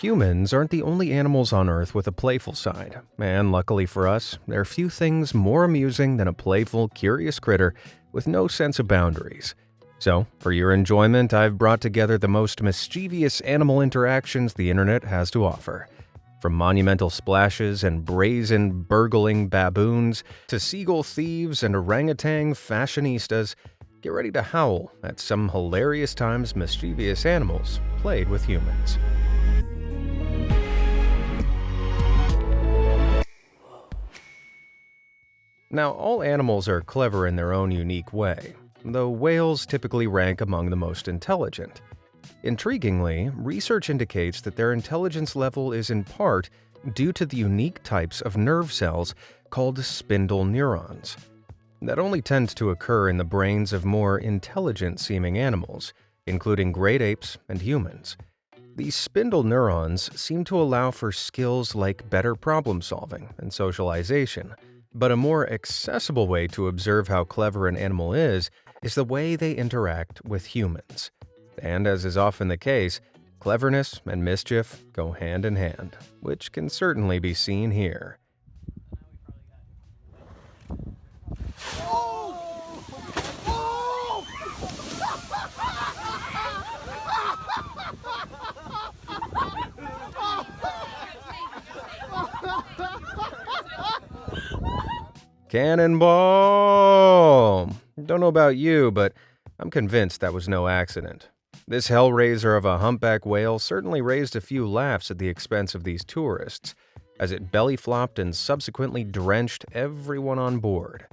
Humans aren't the only animals on Earth with a playful side, and luckily for us, there are few things more amusing than a playful, curious critter with no sense of boundaries. So, for your enjoyment, I've brought together the most mischievous animal interactions the internet has to offer. From monumental splashes and brazen, burgling baboons to seagull thieves and orangutan fashionistas, get ready to howl at some hilarious times mischievous animals played with humans. Now, all animals are clever in their own unique way, though whales typically rank among the most intelligent. Intriguingly, research indicates that their intelligence level is in part due to the unique types of nerve cells called spindle neurons that only tend to occur in the brains of more intelligent-seeming animals, including great apes and humans. These spindle neurons seem to allow for skills like better problem-solving and socialization, but a more accessible way to observe how clever an animal is the way they interact with humans. And as is often the case, cleverness and mischief go hand in hand, which can certainly be seen here. Cannonball! Don't know about you, but I'm convinced that was no accident. This hellraiser of a humpback whale certainly raised a few laughs at the expense of these tourists, as it belly flopped and subsequently drenched everyone on board.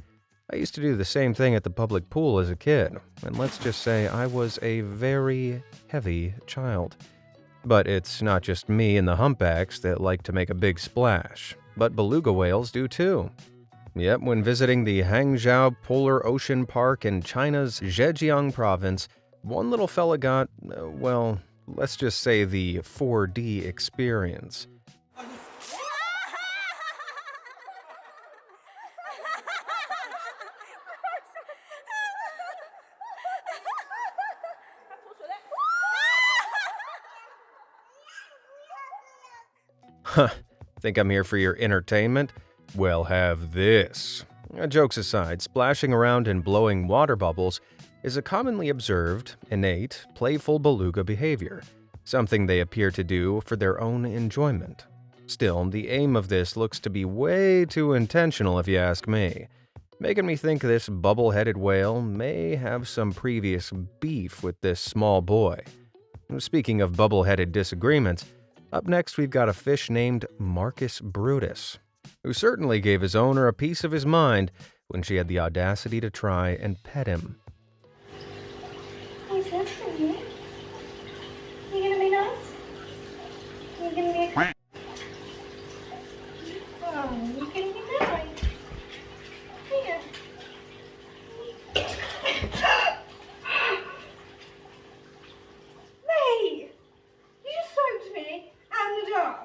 I used to do the same thing at the public pool as a kid, and let's just say I was a very heavy child. But it's not just me and the humpbacks that like to make a big splash, but beluga whales do too. Yep, when visiting the Hangzhou Polar Ocean Park in China's Zhejiang province, one little fella got, well, let's just say the 4D experience. Huh, think I'm here for your entertainment? Well, have this. Jokes aside, splashing around and blowing water bubbles is a commonly observed, innate, playful beluga behavior, something they appear to do for their own enjoyment. Still, the aim of this looks to be way too intentional if you ask me, making me think this bubble-headed whale may have some previous beef with this small boy. Speaking of bubble-headed disagreements, up next we've got a fish named Marcus Brutus, who certainly gave his owner a piece of his mind when she had the audacity to try and pet him. What's that for you? You gonna be nice? You gonna be a... Oh, you gonna be nice? Here. Mate! You just soaked me and the dog.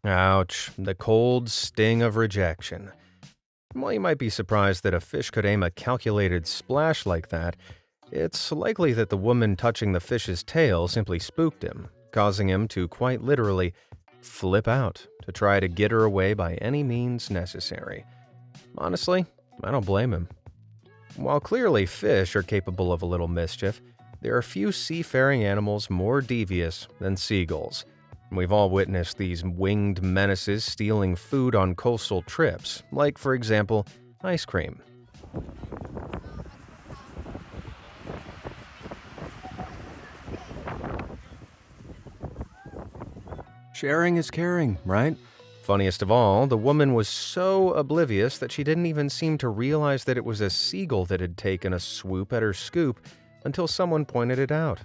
Ouch, the cold sting of rejection. While you might be surprised that a fish could aim a calculated splash like that, it's likely that the woman touching the fish's tail simply spooked him, causing him to quite literally flip out to try to get her away by any means necessary. Honestly, I don't blame him. While clearly fish are capable of a little mischief, there are few seafaring animals more devious than seagulls. We've all witnessed these winged menaces stealing food on coastal trips, like, for example, ice cream. Sharing is caring, right? Funniest of all, the woman was so oblivious that she didn't even seem to realize that it was a seagull that had taken a swoop at her scoop until someone pointed it out.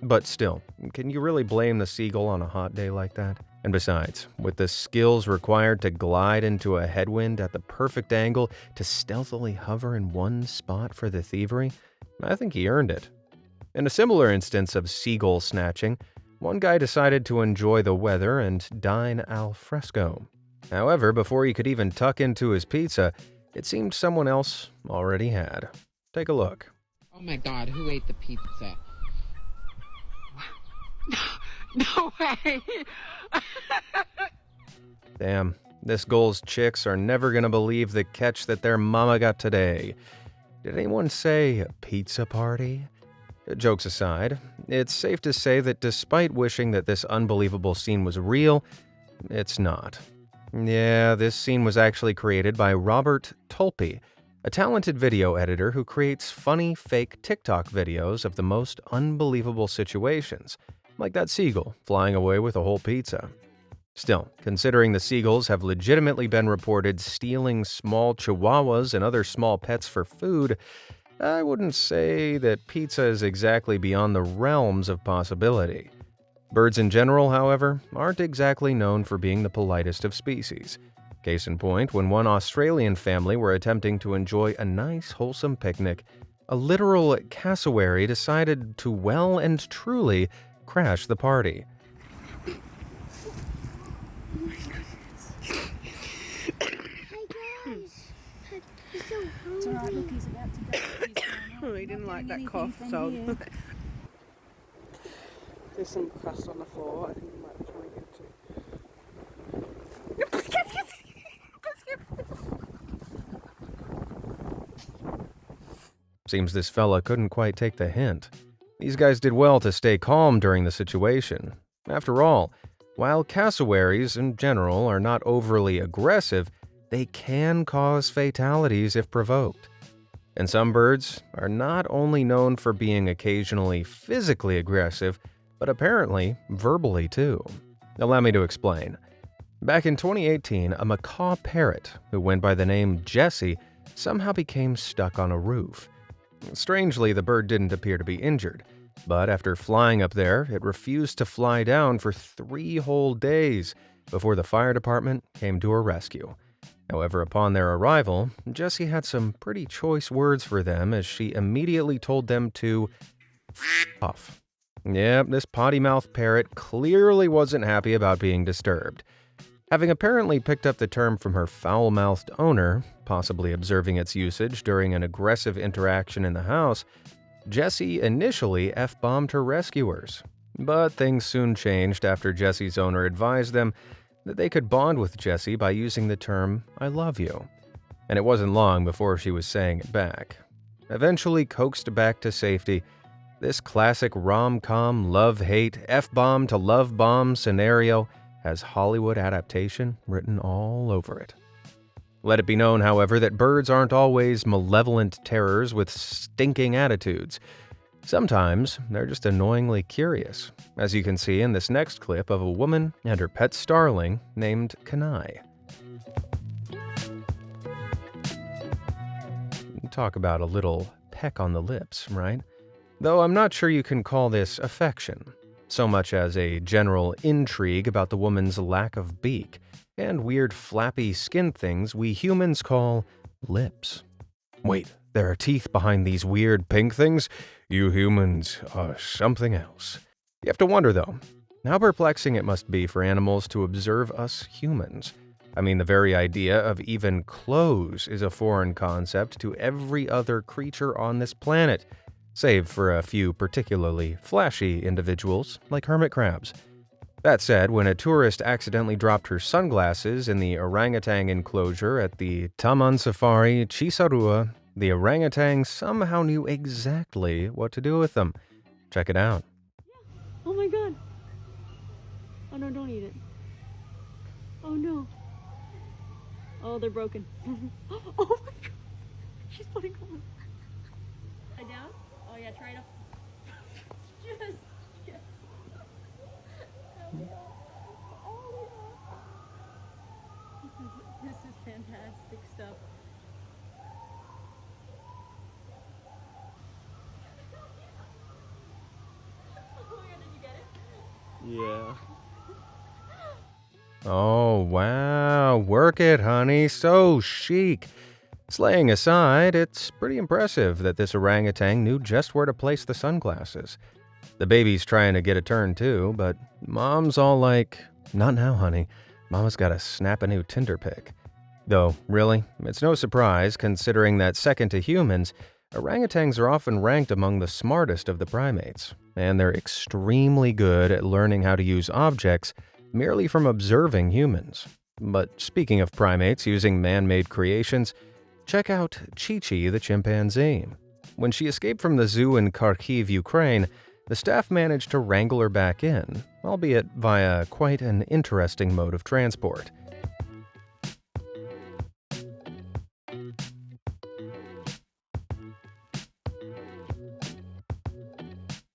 But still, can you really blame the seagull on a hot day like that? And besides, with the skills required to glide into a headwind at the perfect angle to stealthily hover in one spot for the thievery, I think he earned it. In a similar instance of seagull snatching, one guy decided to enjoy the weather and dine al fresco. However, before he could even tuck into his pizza, it seemed someone else already had. Take a look. Oh my god, who ate the pizza? No way! Damn, this goal's chicks are never gonna believe the catch that their mama got today. Did anyone say a pizza party? Jokes aside, it's safe to say that despite wishing that this unbelievable scene was real, it's not. Yeah, this scene was actually created by Robert Tulpe, a talented video editor who creates funny, fake TikTok videos of the most unbelievable situations, like that seagull flying away with a whole pizza. Still, considering the seagulls have legitimately been reported stealing small chihuahuas and other small pets for food, I wouldn't say that pizza is exactly beyond the realms of possibility. Birds in general, however, aren't exactly known for being the politest of species. Case in point, when one Australian family were attempting to enjoy a nice, wholesome picnic, a literal cassowary decided to well and truly crash the party. It's alright, look, he's about to go. Oh, he didn't like that cough, so there's some crust on the floor. I think he might be trying to get to. Seems this fella couldn't quite take the hint. These guys did well to stay calm during the situation. After all, while cassowaries in general are not overly aggressive, they can cause fatalities if provoked. And some birds are not only known for being occasionally physically aggressive, but apparently verbally too. Allow me to explain. Back in 2018, a macaw parrot who went by the name Jessie somehow became stuck on a roof. Strangely, the bird didn't appear to be injured, but after flying up there, it refused to fly down for 3 whole days before the fire department came to her rescue. However, upon their arrival, Jessie had some pretty choice words for them as she immediately told them to f off. Yep, this potty-mouthed parrot clearly wasn't happy about being disturbed. Having apparently picked up the term from her foul-mouthed owner, possibly observing its usage during an aggressive interaction in the house, Jessie initially F-bombed her rescuers. But things soon changed after Jessie's owner advised them that they could bond with Jessie by using the term, "I love you." And it wasn't long before she was saying it back. Eventually coaxed back to safety, this classic rom-com love-hate F-bomb to love-bomb scenario has Hollywood adaptation written all over it. Let it be known, however, that birds aren't always malevolent terrors with stinking attitudes. Sometimes they're just annoyingly curious, as you can see in this next clip of a woman and her pet starling named Kanai. Talk about a little peck on the lips, right? Though I'm not sure you can call this affection, so much as a general intrigue about the woman's lack of beak and weird flappy skin things we humans call lips. Wait, there are teeth behind these weird pink things? You humans are something else. You have to wonder, though, how perplexing it must be for animals to observe us humans. I mean, the very idea of even clothes is a foreign concept to every other creature on this planet, save for a few particularly flashy individuals like hermit crabs. That said, when a tourist accidentally dropped her sunglasses in the orangutan enclosure at the Taman Safari Cisarua, the orangutan somehow knew exactly what to do with them. Check it out. Oh my god. Oh no, don't eat it. Oh no. Oh, they're broken. Oh my god. She's putting them. Lie down? Oh yeah, try it up. Yes. Yes. Oh my god. This is fantastic stuff. Oh my god, did you get it? Yeah. Oh, wow. Work it, honey. So chic. Slaying aside, it's pretty impressive that this orangutan knew just where to place the sunglasses. The baby's trying to get a turn too, but mom's all like, "Not now, honey. Mama's gotta snap a new Tinder pic." Though, really, it's no surprise considering that second to humans, Orangutans are often ranked among the smartest of the primates, and they're extremely good at learning how to use objects merely from observing humans. But speaking of primates using man-made creations, check out Chi-Chi the chimpanzee. When she escaped from the zoo in Kharkiv, Ukraine, the staff managed to wrangle her back in, albeit via quite an interesting mode of transport.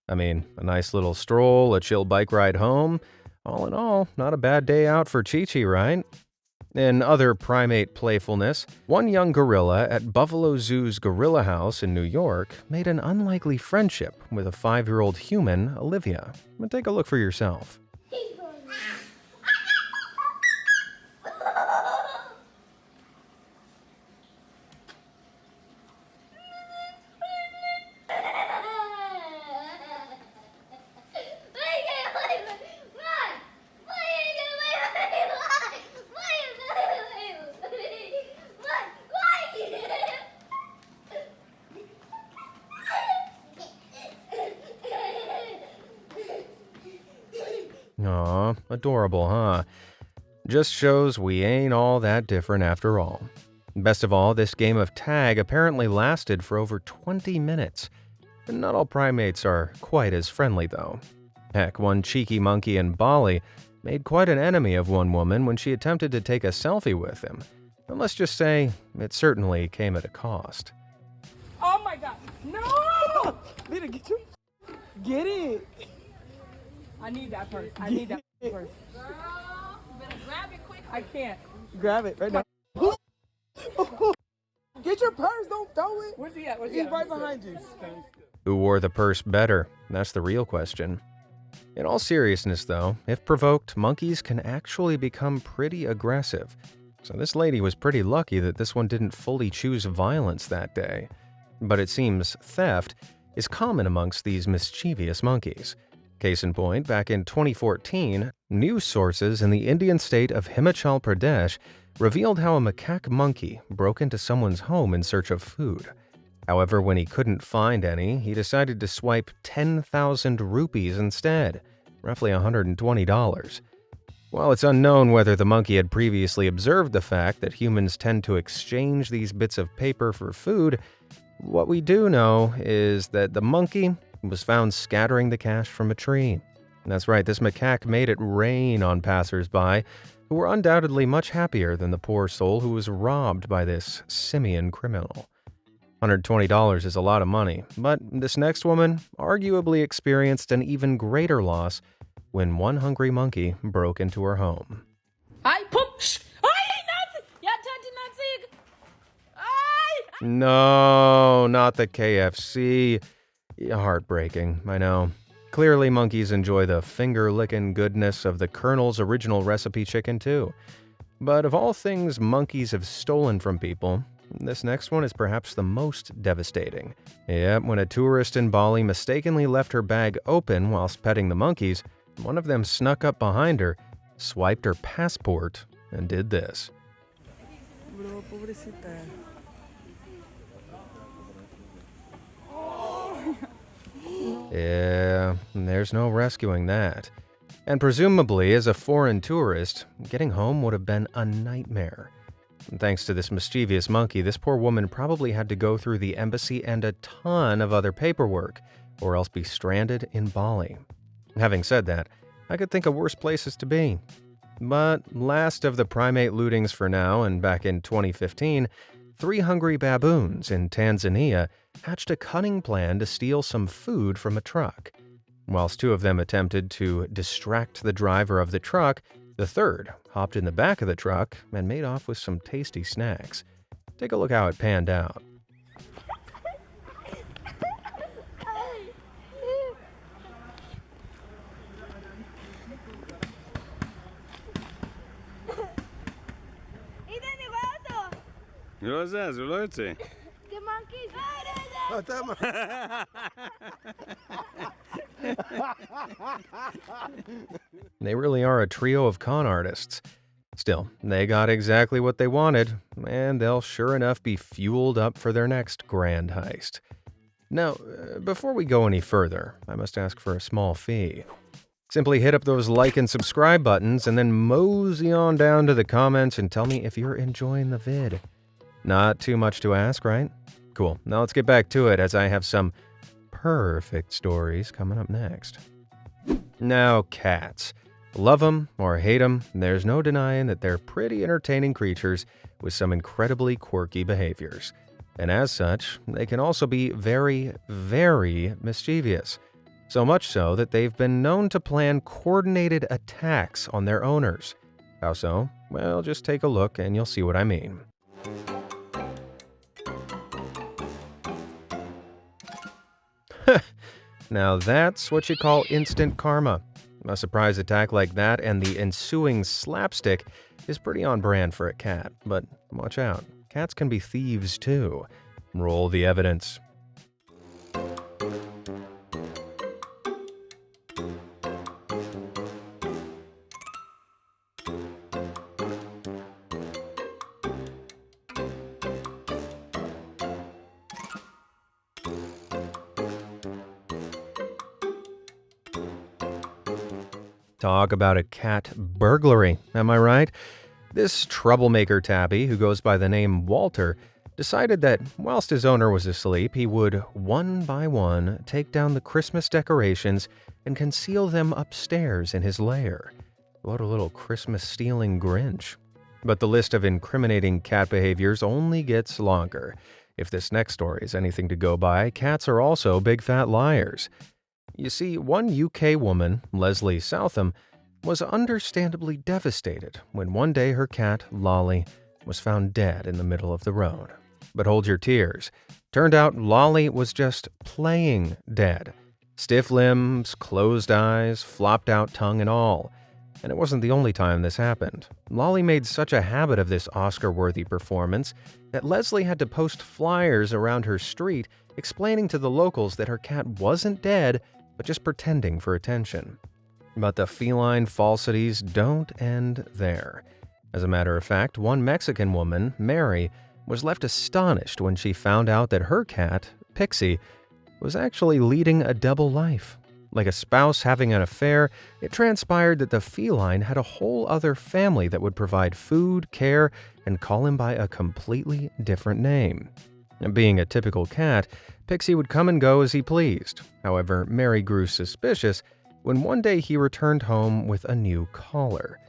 I mean, a nice little stroll, a chill bike ride home. All in all, not a bad day out for Chi-Chi, right? In other primate playfulness, one young gorilla at Buffalo Zoo's Gorilla House in New York made an unlikely friendship with a 5-year-old human, Olivia. But take a look for yourself. Aw, adorable, huh? Just shows we ain't all that different after all. Best of all, this game of tag apparently lasted for over 20 minutes. Not all primates are quite as friendly, though. Heck, one cheeky monkey in Bali made quite an enemy of one woman when she attempted to take a selfie with him. And let's just say, it certainly came at a cost. Oh my god. No! Lita, get it. I need that purse. I need that purse. Girl, you better grab it quick. I can't. Grab it right now. Get your purse. Don't throw it. Where's he at? He's right behind you. Who wore the purse better? That's the real question. In all seriousness, though, if provoked, monkeys can actually become pretty aggressive. So this lady was pretty lucky that this one didn't fully choose violence that day. But it seems theft is common amongst these mischievous monkeys. Case in point, back in 2014, news sources in the Indian state of Himachal Pradesh revealed how a macaque monkey broke into someone's home in search of food. However, when he couldn't find any, he decided to swipe 10,000 rupees instead, roughly $120. While it's unknown whether the monkey had previously observed the fact that humans tend to exchange these bits of paper for food, what we do know is that the monkey was found scattering the cash from a tree. And that's right, this macaque made it rain on passersby, who were undoubtedly much happier than the poor soul who was robbed by this simian criminal. $120 is a lot of money, but this next woman arguably experienced an even greater loss when one hungry monkey broke into her home. I push. You're touching Nazi. No, not the KFC. Heartbreaking, I know. Clearly, monkeys enjoy the finger-licking goodness of the Colonel's original recipe chicken, too. But of all things monkeys have stolen from people, this next one is perhaps the most devastating. Yep, when a tourist in Bali mistakenly left her bag open whilst petting the monkeys, one of them snuck up behind her, swiped her passport, and did this. Yeah, there's no rescuing that. And presumably, as a foreign tourist, getting home would have been a nightmare. And thanks to this mischievous monkey, this poor woman probably had to go through the embassy and a ton of other paperwork, or else be stranded in Bali. Having said that, I could think of worse places to be. But last of the primate lootings for now, and back in 2015, 3 hungry baboons in Tanzania hatched a cunning plan to steal some food from a truck. Whilst 2 of them attempted to distract the driver of the truck, the third hopped in the back of the truck and made off with some tasty snacks. Take a look how it panned out. The monkeys. They really are a trio of con artists. Still, they got exactly what they wanted, and they'll sure enough be fueled up for their next grand heist. Now, before we go any further, I must ask for a small fee. Simply hit up those like and subscribe buttons and then mosey on down to the comments and tell me if you're enjoying the vid. Not too much to ask, right? Cool. Now let's get back to it as I have some perfect stories coming up next. Now, cats. Love them or hate them, there's no denying that they're pretty entertaining creatures with some incredibly quirky behaviors. And as such, they can also be very, very mischievous. So much so that they've been known to plan coordinated attacks on their owners. How so? Well, just take a look and you'll see what I mean. Now that's what you call instant karma. A surprise attack like that and the ensuing slapstick is pretty on brand for a cat, but watch out, cats can be thieves too. Roll the evidence. Talk about a cat burglary, am I right? This troublemaker tabby, who goes by the name Walter, decided that whilst his owner was asleep, he would, one by one, take down the Christmas decorations and conceal them upstairs in his lair. What a little Christmas-stealing Grinch. But the list of incriminating cat behaviors only gets longer. If this next story is anything to go by, cats are also big fat liars. You see, one UK woman, Leslie Southam, was understandably devastated when one day her cat, Lolly, was found dead in the middle of the road. But hold your tears. Turned out Lolly was just playing dead. Stiff limbs, closed eyes, flopped out tongue and all. And it wasn't the only time this happened. Lolly made such a habit of this Oscar-worthy performance that Leslie had to post flyers around her street explaining to the locals that her cat wasn't dead, but just pretending for attention. But the feline falsities don't end there. As a matter of fact, one Mexican woman, Mary, was left astonished when she found out that her cat, Pixie, was actually leading a double life. Like a spouse having an affair, it transpired that the feline had a whole other family that would provide food, care, and call him by a completely different name. Being a typical cat, Pixie would come and go as he pleased. However, Mary grew suspicious when one day he returned home with a new collar.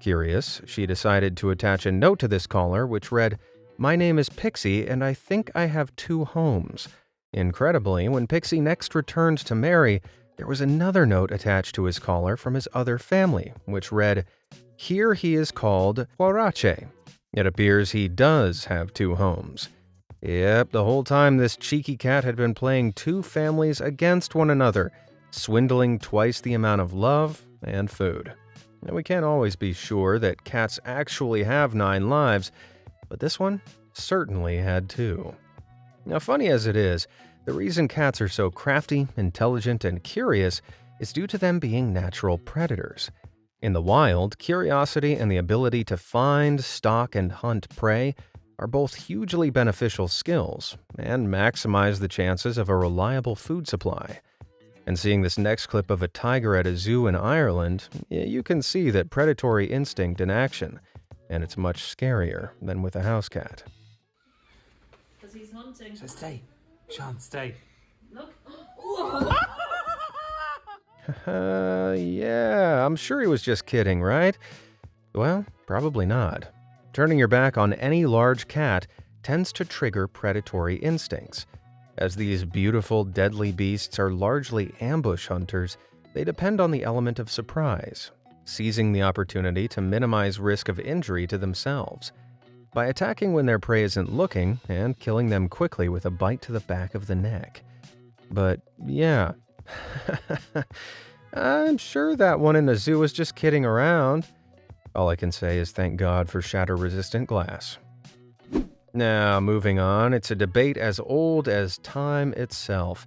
Curious, she decided to attach a note to this collar which read, "My name is Pixie and I think I have two homes." Incredibly, when Pixie next returned to Mary, there was another note attached to his collar from his other family, which read, "Here he is called Huarache." It appears he does have two homes. Yep, the whole time this cheeky cat had been playing two families against one another, swindling twice the amount of love and food. Now, we can't always be sure that cats actually have 9 lives, but this one certainly had 2. Now, funny as it is, the reason cats are so crafty, intelligent, and curious is due to them being natural predators. In the wild, curiosity and the ability to find, stalk, and hunt prey are both hugely beneficial skills and maximize the chances of a reliable food supply. And seeing this next clip of a tiger at a zoo in Ireland, you can see that predatory instinct in action, and it's much scarier than with a house cat. Because he's hunting. So stay. Sean, stay. Look. Yeah, I'm sure he was just kidding, right? Well, probably not. Turning your back on any large cat tends to trigger predatory instincts. As these beautiful, deadly beasts are largely ambush hunters, they depend on the element of surprise, seizing the opportunity to minimize risk of injury to themselves. By attacking when their prey isn't looking and killing them quickly with a bite to the back of the neck. But yeah, I'm sure that one in the zoo was just kidding around. All I can say is thank God for shatter-resistant glass. Now, moving on, it's a debate as old as time itself.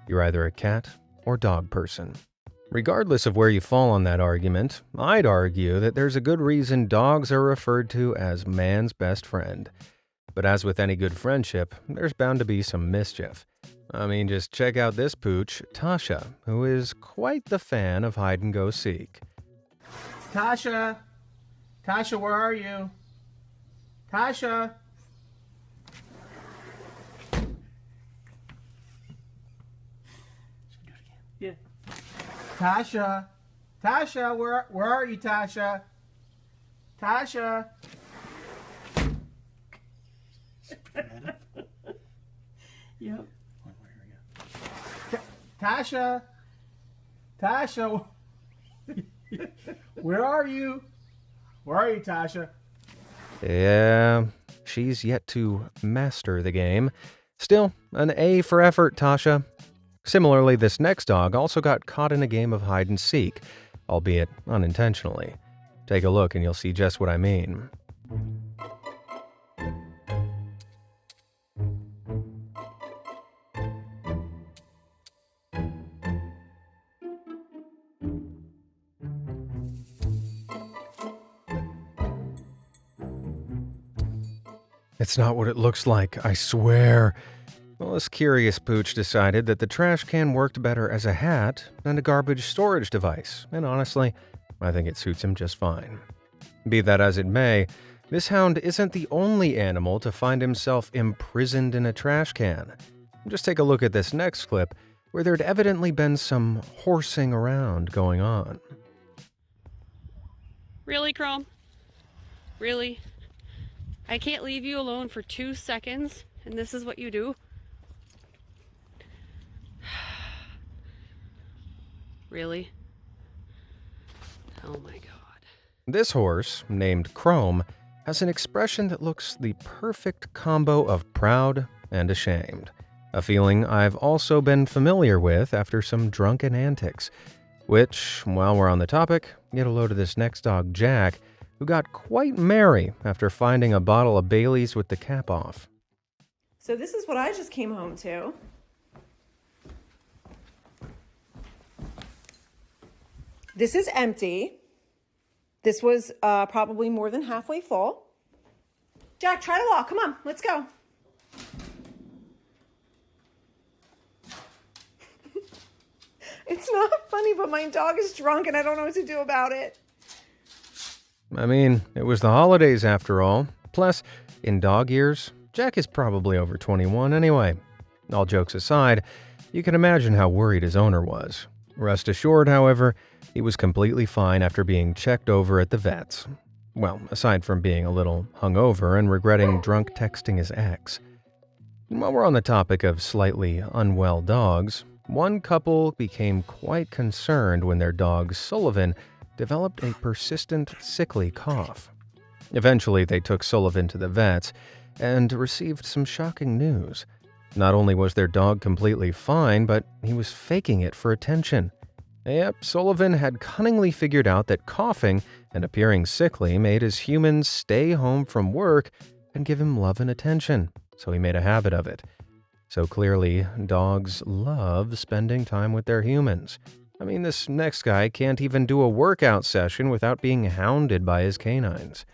You're either a cat or dog person. Regardless of where you fall on that argument, I'd argue that there's a good reason dogs are referred to as man's best friend. But as with any good friendship, there's bound to be some mischief. I mean, just check out this pooch, Tasha, who is quite the fan of hide-and-go-seek. Tasha! Tasha, where are you? Tasha! Yeah. Tasha! Tasha, where are you, Tasha? Tasha! Yep. Tasha! Tasha! Where are you? Where are you, Tasha? Yeah, she's yet to master the game. Still, an A for effort, Tasha. Similarly, this next dog also got caught in a game of hide-and-seek, albeit unintentionally. Take a look and you'll see just what I mean. It's not what it looks like, I swear. Well, this curious pooch decided that the trash can worked better as a hat than a garbage storage device, and honestly, I think it suits him just fine. Be that as it may, this hound isn't the only animal to find himself imprisoned in a trash can. Just take a look at this next clip, where there'd evidently been some horsing around going on. Really, Chrome? Really? I can't leave you alone for 2 seconds, and this is what you do? Really? Oh my god. This horse, named Chrome, has an expression that looks the perfect combo of proud and ashamed. A feeling I've also been familiar with after some drunken antics. Which, while we're on the topic, get a load of this next dog, Jack, who got quite merry after finding a bottle of Bailey's with the cap off. So this is what I just came home to. This is empty. This was probably more than halfway full. Jack, try to walk. Come on, let's go. It's not funny, but my dog is drunk and I don't know what to do about it. I mean, it was the holidays after all. Plus, in dog years, Jack is probably over 21 anyway. All jokes aside, you can imagine how worried his owner was. Rest assured, however, he was completely fine after being checked over at the vet's. Well, aside from being a little hungover and regretting drunk texting his ex. While we're on the topic of slightly unwell dogs, one couple became quite concerned when their dog Sullivan developed a persistent, sickly cough. Eventually, they took Sullivan to the vet's and received some shocking news. Not only was their dog completely fine, but he was faking it for attention. Yep, Sullivan had cunningly figured out that coughing and appearing sickly made his humans stay home from work and give him love and attention, so he made a habit of it. So clearly, dogs love spending time with their humans. I mean, this next guy can't even do a workout session without being hounded by his canines.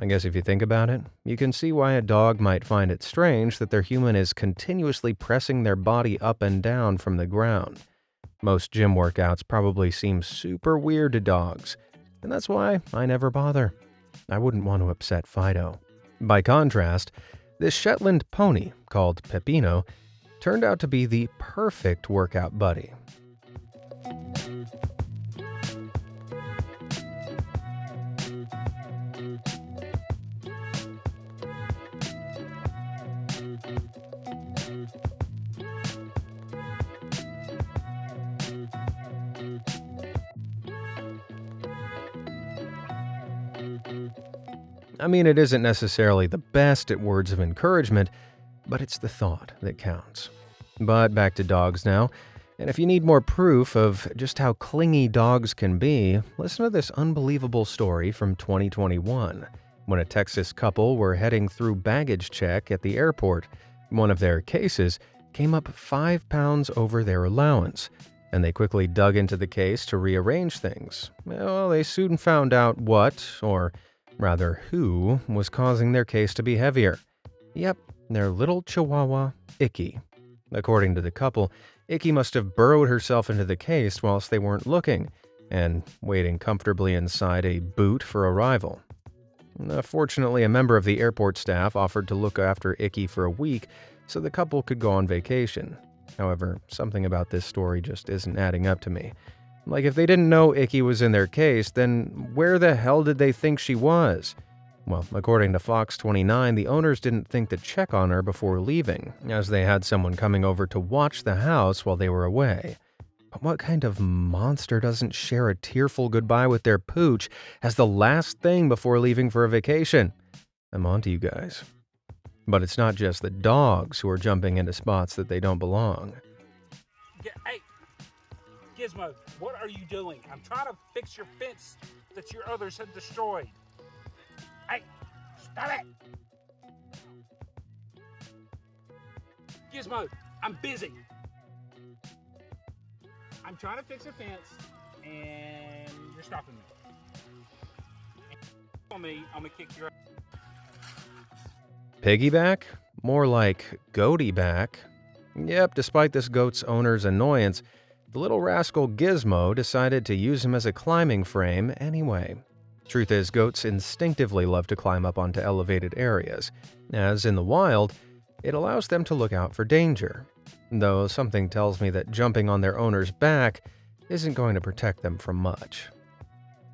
I guess if you think about it, you can see why a dog might find it strange that their human is continuously pressing their body up and down from the ground. Most gym workouts probably seem super weird to dogs, and that's why I never bother. I wouldn't want to upset Fido. By contrast, this Shetland pony, called Peppino, turned out to be the perfect workout buddy. I mean, it isn't necessarily the best at words of encouragement, but it's the thought that counts. But back to dogs now. And if you need more proof of just how clingy dogs can be, listen to this unbelievable story from 2021, when a Texas couple were heading through baggage check at the airport. One of their cases came up 5 pounds over their allowance, and they quickly dug into the case to rearrange things. Well, they soon found out what, or rather who, was causing their case to be heavier. Yep, their little chihuahua, Icky. According to the couple, Icky must have burrowed herself into the case whilst they weren't looking, and waiting comfortably inside a boot for arrival. Fortunately, a member of the airport staff offered to look after Icky for a week so the couple could go on vacation. However, something about this story just isn't adding up to me. Like, if they didn't know Icky was in their case, then where the hell did they think she was? Well, according to Fox 29, the owners didn't think to check on her before leaving, as they had someone coming over to watch the house while they were away. But what kind of monster doesn't share a tearful goodbye with their pooch as the last thing before leaving for a vacation? I'm on to you guys. But it's not just the dogs who are jumping into spots that they don't belong. Hey, Gizmo, what are you doing? I'm trying to fix your fence that your others have destroyed. Hey, stop it! Gizmo, I'm busy. I'm trying to fix a fence, and you're stopping me. On me, I'm gonna kick your. Piggyback? More like goatee back. Yep, despite this goat's owner's annoyance, the little rascal Gizmo decided to use him as a climbing frame anyway. Truth is, goats instinctively love to climb up onto elevated areas, as in the wild, it allows them to look out for danger. Though something tells me that jumping on their owner's back isn't going to protect them from much.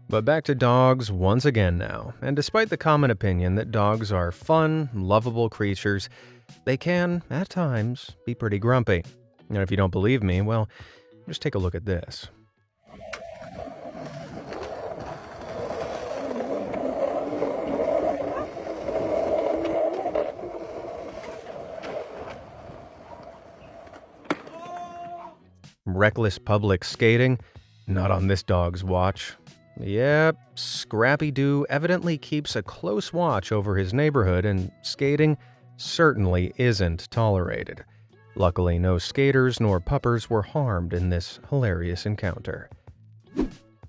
But back to dogs once again now, and despite the common opinion that dogs are fun, lovable creatures, they can, at times, be pretty grumpy. And if you don't believe me, well, just take a look at this. Reckless public skating? Not on this dog's watch. Yep, Scrappy Doo evidently keeps a close watch over his neighborhood, and skating certainly isn't tolerated. Luckily, no skaters nor puppers were harmed in this hilarious encounter.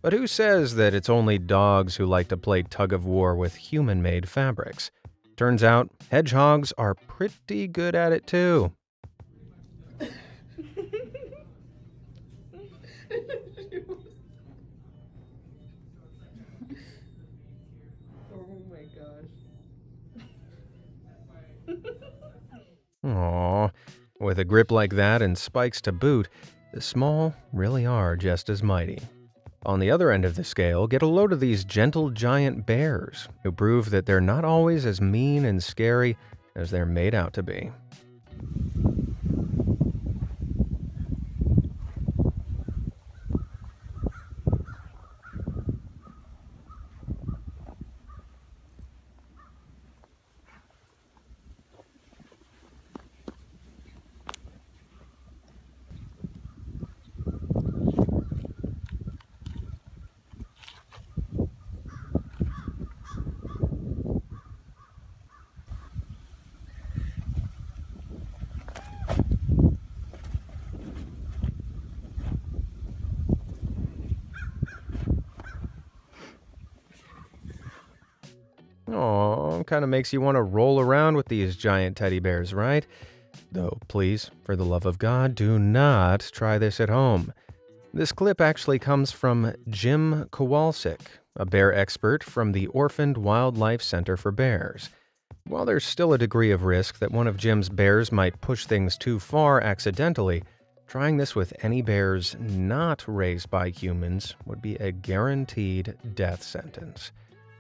But who says that it's only dogs who like to play tug-of-war with human-made fabrics? Turns out, hedgehogs are pretty good at it too. Aww, with a grip like that and spikes to boot, the small really are just as mighty. On the other end of the scale, get a load of these gentle giant bears, who prove that they're not always as mean and scary as they're made out to be. Aw, kind of makes you want to roll around with these giant teddy bears, right? Though, please, for the love of God, do not try this at home. This clip actually comes from Jim Kowalczyk, a bear expert from the Orphaned Wildlife Center for Bears. While there's still a degree of risk that one of Jim's bears might push things too far accidentally, trying this with any bears not raised by humans would be a guaranteed death sentence.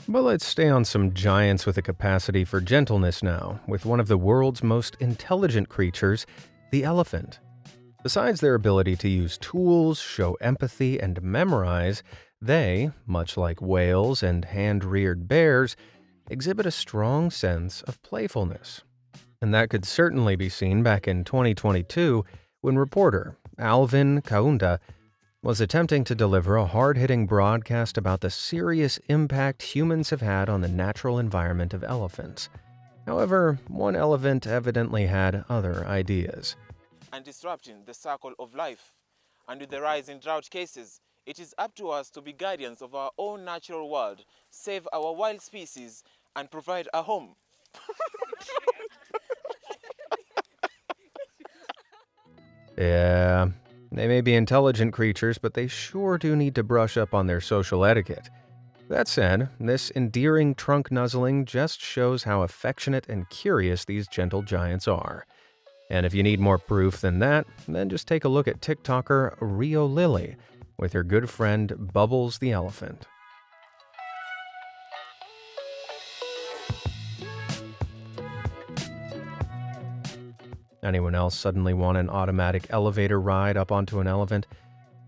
But let's stay on some giants with a capacity for gentleness now, with one of the world's most intelligent creatures, the elephant. Besides their ability to use tools, show empathy, and memorize, They, much like whales and hand-reared bears, exhibit a strong sense of playfulness. And that could certainly be seen back in 2022 when reporter Alvin Kaunda was attempting to deliver a hard-hitting broadcast about the serious impact humans have had on the natural environment of elephants. However, one elephant evidently had other ideas. And disrupting the circle of life. And with the rise in drought cases, it is up to us to be guardians of our own natural world, save our wild species, and provide a home. Yeah, they may be intelligent creatures, but they sure do need to brush up on their social etiquette. That said, this endearing trunk nuzzling just shows how affectionate and curious these gentle giants are. And if you need more proof than that, then just take a look at TikToker Rio Lily with her good friend Bubbles the elephant. Anyone else suddenly want an automatic elevator ride up onto an elephant?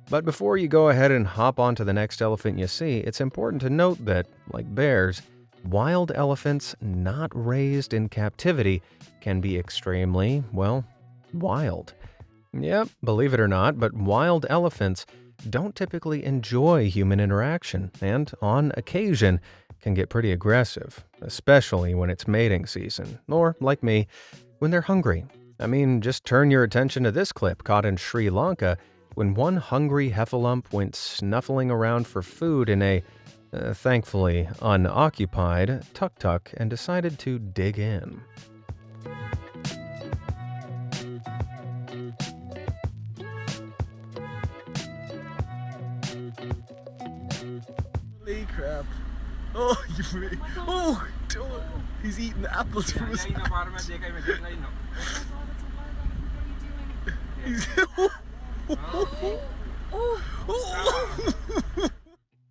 But before you go ahead and hop onto the next elephant you see, it's important to note that, like bears, wild elephants not raised in captivity can be extremely, well, wild. Yep, believe it or not, but wild elephants don't typically enjoy human interaction and, on occasion, can get pretty aggressive, especially when it's mating season, or, like me, when they're hungry. I mean, just turn your attention to this clip caught in Sri Lanka when one hungry heffalump went snuffling around for food in a, thankfully unoccupied, tuk-tuk and decided to dig in. Holy crap. Oh, you really. Oh, he's eating the apples from his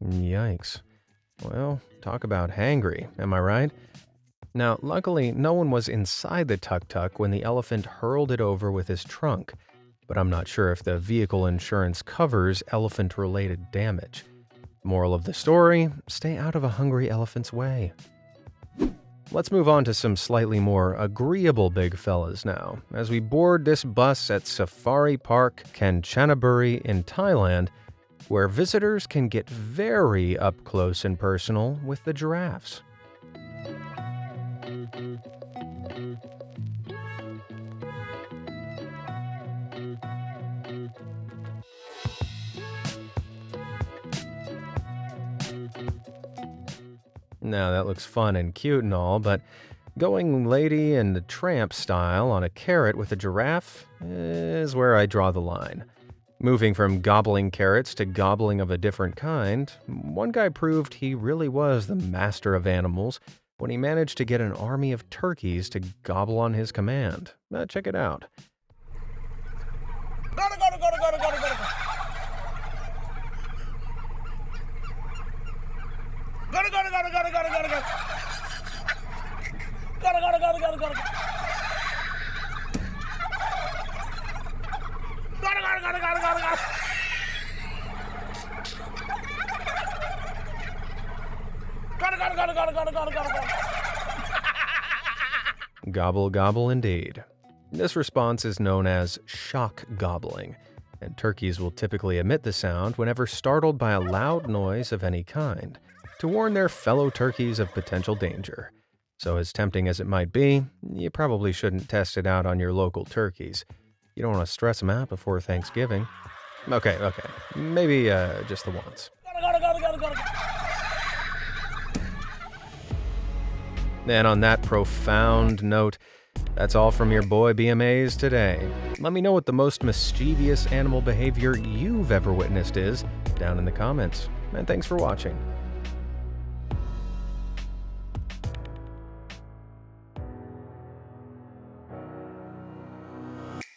Yikes. Well, talk about hangry, am I right? Now, luckily, no one was inside the tuk-tuk when the elephant hurled it over with his trunk, but I'm not sure if the vehicle insurance covers elephant-related damage. Moral of the story, stay out of a hungry elephant's way. Let's move on to some slightly more agreeable big fellas now, as we board this bus at Safari Park, Kanchanaburi in Thailand, where visitors can get very up close and personal with the giraffes. Now, that looks fun and cute and all, but going Lady and the Tramp style on a carrot with a giraffe is where I draw the line. Moving from gobbling carrots to gobbling of a different kind, one guy proved he really was the master of animals when he managed to get an army of turkeys to gobble on his command. Check it out. Gobble gobble indeed. This response is known as shock gobbling, and turkeys will typically emit the sound whenever startled by a loud noise of any kind, to warn their fellow turkeys of potential danger. So as tempting as it might be, you probably shouldn't test it out on your local turkeys. You don't want to stress them out before Thanksgiving. Okay, maybe just the once. And on that profound note, that's all from your boy BMAs today. Let me know what the most mischievous animal behavior you've ever witnessed is down in the comments. And thanks for watching.